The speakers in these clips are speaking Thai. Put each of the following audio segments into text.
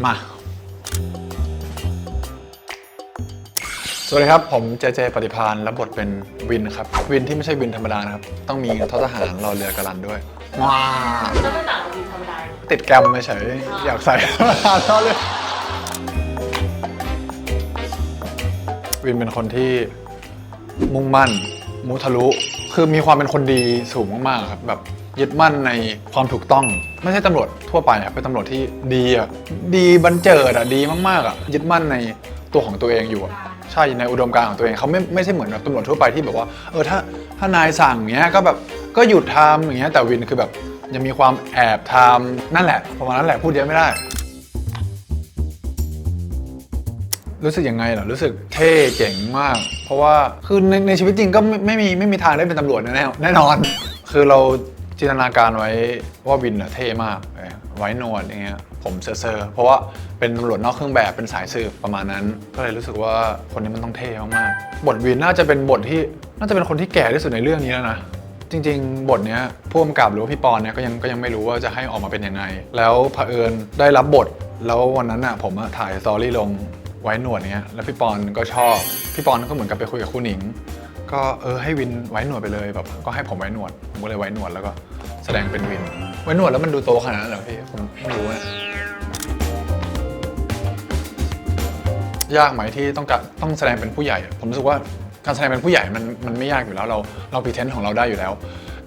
มาสวัสดีครับผมเจเจปฏิภาณรับบทเป็นวินครับวินที่ไม่ใช่วินธรรมดานะครับต้องมีททหารรอเรือกรันด้วยว้าแล้วมันต่างกับวินธรรมดาติดแกรมไม่เฉยอยากใส่รอเรือวินเป็นคนที่มุ่งมั่นมุทะลุคือมีความเป็นคนดีสูงมากๆครับแบบยึดมั่นในความถูกต้องไม่ใช่ตำรวจทั่วไปครับเป็นตำรวจที่ดีดีบันเจิดดีมากๆยึดมั่นในตัวของตัวเองอยู่ใช่ในอุดมการณ์ของตัวเองเขาไม่ใช่เหมือนแบบตำรวจทั่วไปที่แบบว่าถ้านายสั่งเงี้ยก็แบบก็หยุดทำอย่างเงี้ยแต่วินคือแบบยังมีความแอบทำนั่นแหละประมาณนั้นแหละพูดเยอะไม่ได้รู้สึกยังไงเหรอรู้สึกเท่เจ๋งมากเพราะว่าคือในชีวิตจริงก็ไม่มีทางได้เป็นตำรวจแน่นอนคือเราจินตนาการไว้ว่าวินเท่มากไว้หนวดอย่างเงี้ยผมเซอร์เพราะว่าเป็นตำรวจนอกเครื่องแบบเป็นสายสืบประมาณนั้นก็เลยรู้สึกว่าคนนี้มันต้องเท่มากๆบทวินน่าจะเป็นบทที่น่าจะเป็นคนที่แก่ที่สุดในเรื่องนี้แล้วนะจริงๆบทเนี้ยผู้กำกับหรือว่าพี่ปอนเนี่ยก็ยังไม่รู้ว่าจะให้ออกมาเป็นยังไงแล้วเผอิญได้รับบทแล้ววันนั้นผมถ่ายสตอรี่ลงไว้หนวดเนี้ยแล้วพี่ปอนก็ชอบพี่ปอนก็เหมือนกับไปคุยกับครูหนิงก็ให้วินไว้หนวดไปเลยแบบก็ให้ผมไว้หนวดผมก็เลยไว้หนวดแล้วก็แสดงเป็นวินไว้หนวดแล้วมันดูโตขนาดนั้นเหรอพี่ผมไม่รู้นะยากไหมที่ต้องแสดงเป็นผู้ใหญ่ผมรู้สึกว่าการแสดงเป็นผู้ใหญ่มันไม่ยากอยู่แล้วเราพรีเทนต์ของเราได้อยู่แล้ว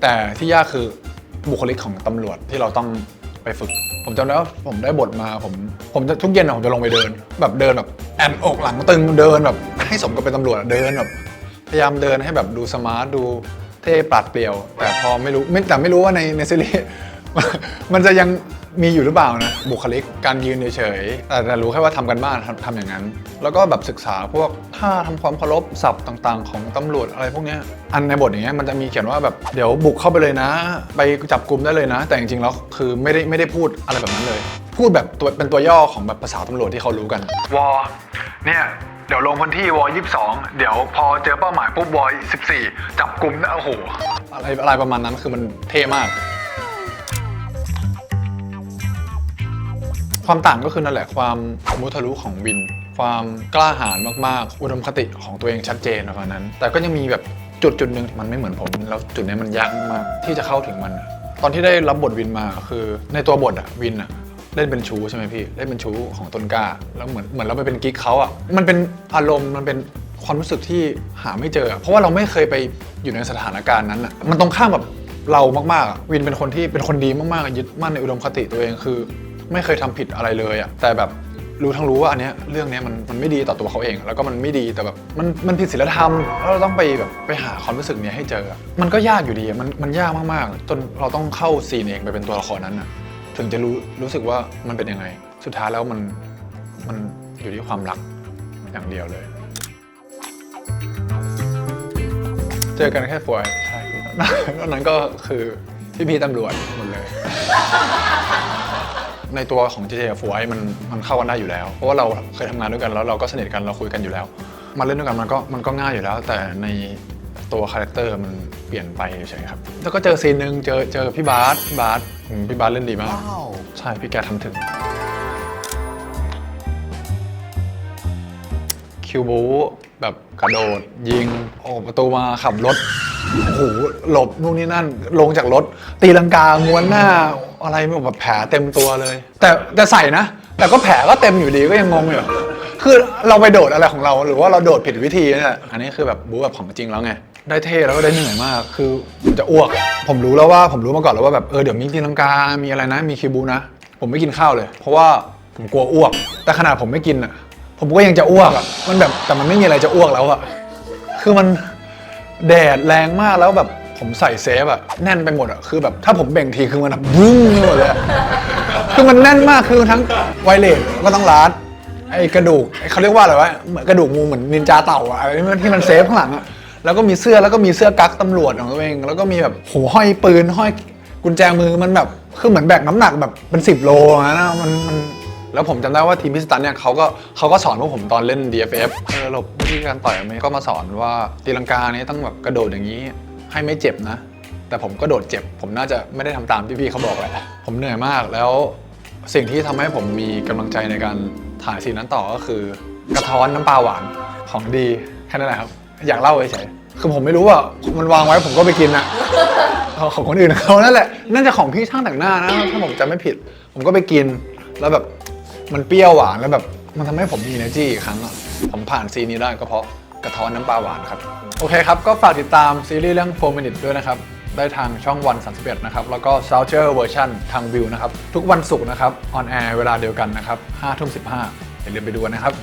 แต่ที่ยากคือบุคลิกของตำรวจที่เราต้องไปฝึกผมจำได้ว่าผมได้บทมาผมจะทุกเย็นผมจะลงไปเดินแบบแอนอกหลังตึงเดินแบบให้สมกับเป็นตำรวจเดินแบบพยายามเดินให้แบบดูสมาร์ทดูเท่ปราดเปรียวแต่พอไม่รู้ว่าในซีรีส์ มันจะยังมีอยู่หรือเปล่านะบุคลิกการยืนเฉยๆแต่รู้แค่ว่าทำกันบ้านทำอย่างนั้นแล้วก็แบบศึกษาพวกท่าทำความเคารพศัพท์ต่างๆของตำรวจอะไรพวกนี้อันในบทอย่างเงี้ยมันจะมีเขียนว่าแบบเดี๋ยวบุกเข้าไปเลยนะไปจับกุมได้เลยนะแต่จริงๆแล้วคือไม่ได้พูดอะไรแบบนั้นเลยพูดแบบเป็นตัวย่อของแบบภาษาตำรวจที่เขารู้กันวอเนี่ยเดี๋ยวลงพื้นที่ว22เดี๋ยวพอเจอเป้าหมายปุ๊บว14จับกุมโอ้โหอะไรประมาณนั้นคือมันเท่มากความต่างก็คือนั่นแหละความมุทะลุของวินความกล้าหาญมากๆอุดมคติของตัวเองชัดเจนประมาณนั้นแต่ก็ยังมีแบบจุดหนึ่งมันไม่เหมือนผมแล้วจุดนี้มันยากมากที่จะเข้าถึงมันตอนที่ได้รับบทวินมาคือในตัวบทวินเล่นเป็นชู้ใช่ไหมพี่เล่นเป็นชู้ของต้นกล้าแล้วเหมือนเราไปเป็นกิ๊กเขามันเป็นอารมณ์มันเป็นความรู้สึกที่หาไม่เจอเพราะว่าเราไม่เคยไปอยู่ในสถานการณ์นั้นมันตรงข้ามกับเรามากๆวินเป็นคนที่เป็นคนดีมากๆยึดมั่นในอุดมคติตัวเองคือไม่เคยทำผิดอะไรเลยแต่แบบรู้ว่าอันเนี้ยเรื่องนี้มันไม่ดีต่อตัวเขาเองแล้วก็มันไม่ดีแต่แบบมันผิดศีลธรรมแล้วเราต้องไปหาความรู้สึกนี้ให้เจอมันก็ยากอยู่ดีมันยากมากๆจนเราต้องเข้าซีนเองไปเป็นตัวละครนั้นถึงจะรู้สึกว่ามันเป็นยังไงสุดท้ายแล้วมันอยู่ที่ความรักอย่างเดียวเลยเจอกันแค่ฝอยใช่ตอนนั้นก็คือพี่ตำรวจหมดเลยในตัวของเจเจกับฝอยมันเข้ากันได้อยู่แล้วเพราะว่าเราเคยทำงานด้วยกันแล้วเราก็สนิทกันเราคุยกันอยู่แล้วมาเล่นด้วยกันมันก็ง่ายอยู่แล้วแต่ในตัวคาแรคเตอร์มันเปลี่ยนไปเฉยครับแล้วก็เจอซีนหนึ่งเจอพี่บาสเล่นดีมากใช่พี่แกทำถึงคิวบูแบบกระโดดยิงออกประตูมาขับรถโอ้โหหลบนู่นนี่นั่นลงจากรถตีลังกาม้วนหน้าอะไรแบบแผลเต็มตัวเลยแต่ใส่นะแต่ก็แผลก็เต็มอยู่ดีก็ยังงงอยู่คือเราไปโดดอะไรของเราหรือว่าเราโดดผิดวิธีเนี่ยอันนี้คือแบบบู๊แบบของจริงแล้วไงได้เท่แล้วก็ได้เหนื่อยมากคือผมจะอ้วกผมรู้มาก่อนแล้วว่าแบบเดี๋ยวมีตีลังกามีอะไรนะมีคิวบูนะผมไม่กินข้าวเลยเพราะว่าผมกลัวอ้วกแต่ขนาดผมไม่กินผมก็ยังจะอ้วกมันแบบแต่มันไม่มีอะไรจะอ้วกแล้วคือมันแดดแรงมากแล้วแบบผมใส่เซฟแน่นไปหมดคือแบบถ้าผมเบ่งทีคือมันบึ้งไปหมดเลยคือมันแน่นมากคือทั้งไวเลสก็ต้องรัดไอ้กระดูกเขาเรียกว่าอะไรวะเหมือนกระดูกงูเหมือนนินจาเต่าอะไรที่มันเซฟข้างหลังแล้วก็มีเสื้อกั๊กตำรวจของตัวเองแล้วก็มีแบบหูห้อยปืนห้อยกุญแจมือมันแบบคือเหมือนแบกน้ำหนักแบบเป็น10 โลนะมันแล้วผมจำได้ว่าทีมพิสตันเนี่ยเขาก็สอนพวกผมตอนเล่น DFF หลบวิธีการต่อยก็มาสอนว่าตีลังกานี้ต้องแบบกระโดดอย่างนี้ให้ไม่เจ็บนะแต่ผมก็โดดเจ็บผมน่าจะไม่ได้ทำตามที่พี่เขาบอกแหละผมเหนื่อยมากแล้ว สิ่งที่ทำให้ผมมีกำลังใจในการถ่ายซีนนั้นต่อก็คือกระท้อนน้ำปลาหวานของดีแค่นั้นแหละครับอยากเล่าเฉยๆคือผมไม่รู้ว่ามันวางไว้ผมก็ไปกินอะของคนอื่นเขานั่นแหละน่าจะของพี่ช่างแต่งหน้านะถ้าผมจำไม่ผิด ผมก็ไปกินแล้วแบบมันเปรี้ยวหวานแล้วแบบมันทำให้ผมมี energy อีกครั้งอะผมผ่านซีนนี้ได้ก็เพราะกระท้อนน้ำปลาหวานครับโอเคครับก็ฝากติดตามซีรีส์เรื่อง 4 Minutes ด้วยนะครับได้ทางช่องวัน31นะครับแล้วก็ Southern Version ทางวิวนะครับทุกวันศุกร์นะครับออนแอร์เวลาเดียวกันนะครับ5:15อย่าลืมไปดูกันนะครับ